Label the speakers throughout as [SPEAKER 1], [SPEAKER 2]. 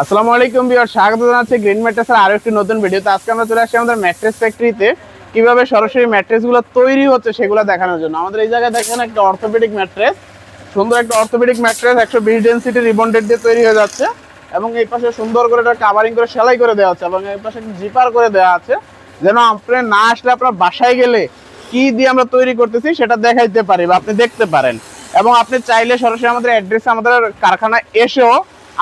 [SPEAKER 1] আসসালামু আলাইকুম ভিউয়ার, স্বাগত জানাচ্ছি গ্রিন ম্যাট্রেসের আরো একটি নতুন ভিডিওতে। আজকে আমরা চলে আসছি আমাদের ম্যাট্রেস ফ্যাক্টরিতে কিভাবে সরাসরি ম্যাট্রেসগুলো তৈরি হচ্ছে সেগুলো দেখানোর জন্য। আমাদের এই জায়গায় দেখেন একটা অর্থোপেডিক ম্যাট্রেস, সুন্দর একটা অর্থোপেডিক ম্যাট্রেস 120 ডেনসিটি রিবন্ডেড দিয়ে তৈরি হয়ে যাচ্ছে এবং এই পাশে সুন্দর করে এটা কাভারিং করে সেলাই করে দেওয়া হচ্ছে এবং এই পাশে জিপার করে দেওয়া আছে যেন আপনি না আসলে আপনার বাসায় গেলে কি দিয়ে আমরা তৈরি করতেছি সেটা দেখাইতে পারি বা আপনি দেখতে পারেন। এবং আপনি চাইলে সরাসরি আমাদের অ্যাড্রেসে আমাদের কারখানায় এসেও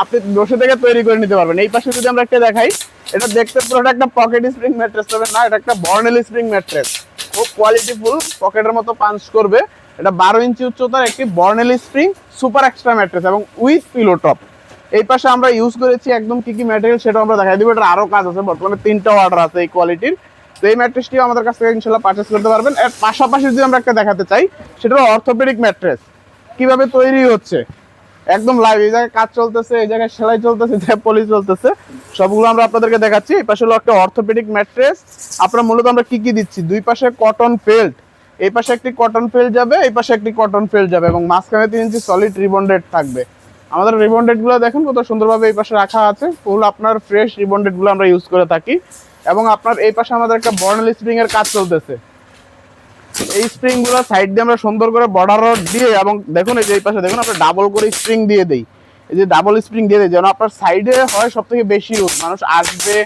[SPEAKER 1] আপনি বসে থেকে তৈরি করে নিতে পারবেন। এই পাশে যদি আমরা একটা দেখাই, এটা দেখতে পুরোটা একটা পকেট স্প্রিং ম্যাট্রেস, তবে না, এটা একটা বর্নেল স্প্রিং ম্যাট্রেস, খুব কোয়ালিটিফুল, পকেটের মতো পাঞ্চ করবে। এটা 12 ইঞ্চি উচ্চতার একটি বর্নেল স্প্রিং সুপার এক্সট্রা ম্যাট্রেস এবং উইথ পিলো টপ। এই পাশে আমরা ইউজ করেছি একদম কি কি ম্যাটেরিয়াল সেটা আমরা দেখাই দিব। এটার আরো কাজ আছে, বর্তমানে 3টা অর্ডার আছে এই কোয়ালিটির। তো এই ম্যাট্রেসটিও আমাদের কাছ থেকে ইনশাল্লাহ পারচেস করতে পারবেন। এর পাশাপাশি যদি আমরা একটা দেখাতে চাই, সেটা অর্থোপেডিক ম্যাট্রেস কিভাবে তৈরি হচ্ছে একদম লাইভ। এই জায়গায় কাজ চলতেছে, এই জায়গায় সেলাই চলতেছে, পলি চলতেছে, সবগুলো আমরা আপনাদেরকে দেখাচ্ছি। এই পাশে হলো একটা অর্থোপেডিক ম্যাট্রেস। আপনার মূলত আমরা কি কি দিচ্ছি, দুই পাশে কটন ফেল্ট, এই পাশে একটি কটন ফেল্ট যাবে, এই পাশে একটি কটন ফেল্ট যাবে এবং মাঝখানে 3 ইঞ্চি সলিড রিবন্ডেড থাকবে। আমাদের রিবন্ডেড গুলো দেখেন কত সুন্দরভাবে এই পাশে রাখা আছে, ফুল আপনার ফ্রেশ রিবন্ডেড গুলো আমরা ইউজ করে থাকি। এবং আপনার এই পাশে আমাদের একটা বর্নেল স্প্রিং এর কাজ চলতেছে। এই স্প্রিং গুলো সাইড দিয়ে আমরা সুন্দর করে বর্ডার রড দিয়ে, এবং দেখুন এই যে এই পাশে দেখুন আমরা ডাবল করে স্প্রিং দিয়ে দেই, এই যে ডাবল স্প্রিং দিয়ে দেই যেন আপনার সাইডে হয় সব থেকে বেশি ইউজ, মানুষ আসবে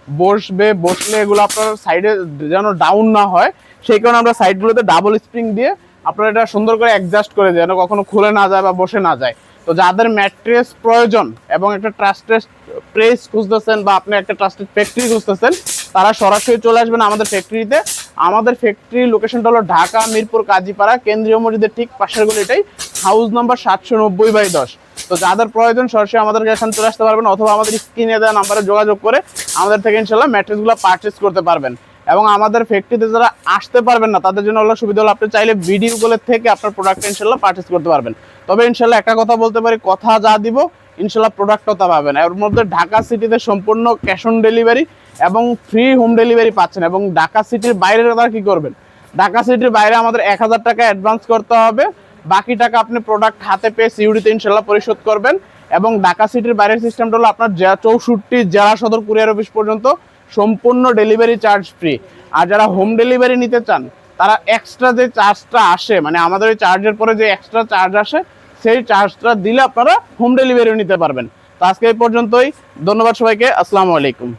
[SPEAKER 1] বসবে, বসলে এগুলো আপনার সাইডে যেন ডাউন না হয়, সেই কারণে আমরা সাইডগুলোতে ডাবল স্প্রিং দিয়ে আপনারা এটা সুন্দর করে অ্যাডজাস্ট করে দেয় যেন কখনো খুলে না যায় বা বসে না যায়। তো যাদের ম্যাট্রেস প্রয়োজন এবং একটা ট্রাস্টেড প্লেস খুঁজতেছেন বা আপনি একটা ট্রাস্টেড ফ্যাক্টরি খুঁজতেছেন, তারা সরাসরি চলে আসবেন আমাদের ফ্যাক্টরিতে। আমাদের ফ্যাক্টরি লোকেশনটা হলো ঢাকা মিরপুর কাজীপাড়া, কেন্দ্রীয় মসজিদের ঠিক পাশের গলিটাই, হাউস নাম্বার 790/10। তো যাদের প্রয়োজন সরাসরি আমাদের এখানে চলে আসতে পারবেন, অথবা আমাদের স্ক্রিনে দেওয়া নাম্বারে যোগাযোগ করে আমাদের থেকে ইনশাল্লাহ ম্যাট্রেসগুলো পারচেস করতে পারবেন। এবং আমাদের ফ্যাক্টরিতে যারা আসতে পারবেন না তাদের জন্য হলো সুবিধা হলো আপনি চাইলে ভিডিও কলের থেকে আপনার প্রোডাক্ট ইনশাল্লাহ পারচেস করতে পারবেন। তবে ইনশাল্লাহ একটা কথা বলতে পারি, কথা যা দিব ইনশাল্লাহ প্রোডাক্টও তা পাবেন। এর মধ্যে ঢাকা সিটিতে সম্পূর্ণ ক্যাশ অন ডেলিভারি এবং ফ্রি হোম ডেলিভারি পাচ্ছেন। এবং ঢাকা সিটির বাইরে তারা কি করবেন, ঢাকা সিটির বাইরে আমাদের 1000 টাকা অ্যাডভান্স করতে হবে, বাকি টাকা আপনি প্রোডাক্ট হাতে পেয়ে সিউড়িতে ইনশাল্লাহ পরিশোধ করবেন। এবং ঢাকা সিটির বাইরের সিস্টেমটা হলো আপনার 64 জেলা সদর কুরিয়ার অফিস পর্যন্ত সম্পূর্ণ ডেলিভারি চার্জ ফ্রি। আর যারা হোম ডেলিভারি নিতে চান তারা এক্সট্রা যে চার্জটা আসে, মানে আমাদের ওই চার্জের পরে যে এক্সট্রা চার্জ আসে, সেই চার্জটা দিলে আপনারা হোম ডেলিভারিও নিতে পারবেন। তো আজকে এই পর্যন্তই, ধন্যবাদ সবাইকে, আসসালামু আলাইকুম।